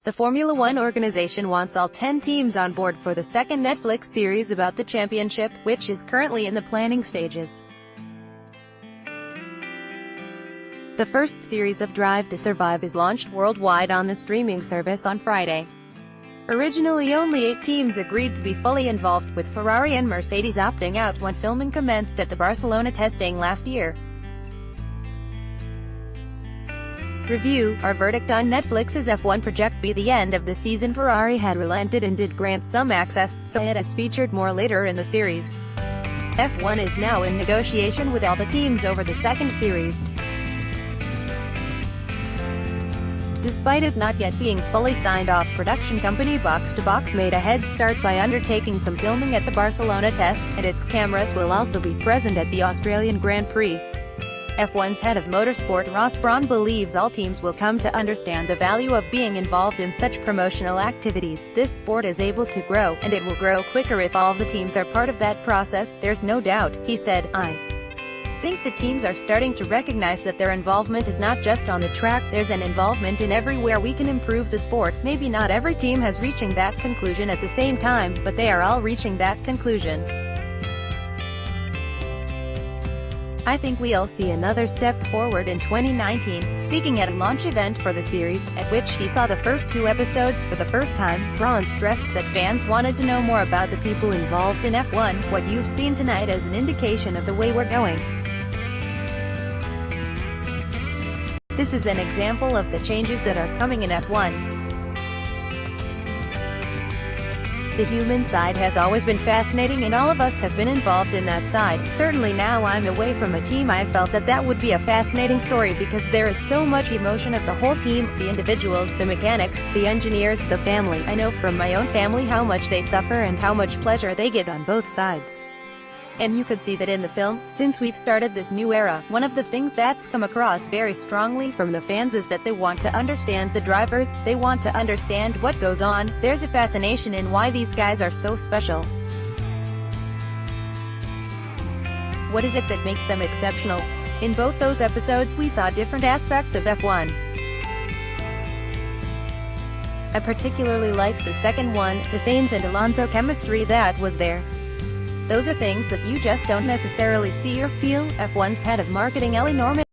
The Formula One organization wants all 10 teams on board for the second Netflix series about the championship, which is currently in the planning stages. The first series of Drive to Survive is launched worldwide on the streaming service on Friday. Originally only 8 teams agreed to be fully involved, with Ferrari and Mercedes opting out when filming commenced at the Barcelona testing last year. Review: our verdict on Netflix's F1 project be the end of the season. Ferrari had relented and did grant some access, so it is featured more later in the series. F1 is now in negotiation with all the teams over the second series. Despite it not yet being fully signed off, production company Box to Box made a head start by undertaking some filming at the Barcelona test, and its cameras will also be present at the Australian Grand Prix. F1's head of motorsport Ross Brawn believes all teams will come to understand the value of being involved in such promotional activities. This sport is able to grow, and it will grow quicker if all the teams are part of that process, there's no doubt, he said. I think the teams are starting to recognize that their involvement is not just on the track, there's an involvement in everywhere we can improve the sport. Maybe not every team has reaching that conclusion at the same time, but they are all reaching that conclusion. I think we'll see another step forward in 2019. Speaking at a launch event for the series, at which he saw the first 2 episodes for the first time, Brawn stressed that fans wanted to know more about the people involved in F1. What you've seen tonight is an indication of the way we're going. This is an example of the changes that are coming in F1. The human side has always been fascinating, and all of us have been involved in that side. Certainly now I'm away from a team, I felt that that would be a fascinating story because there is so much emotion of the whole team, the individuals, the mechanics, the engineers, the family. I know from my own family how much they suffer and how much pleasure they get on both sides. And you could see that in the film. Since we've started this new era, one of the things that's come across very strongly from the fans is that they want to understand the drivers, they want to understand what goes on. There's a fascination in why these guys are so special. What is it that makes them exceptional? In both those episodes we saw different aspects of F1. I particularly liked the second one, the Sainz and Alonso chemistry that was there. Those are things that you just don't necessarily see or feel. F1's head of marketing Ellie Norman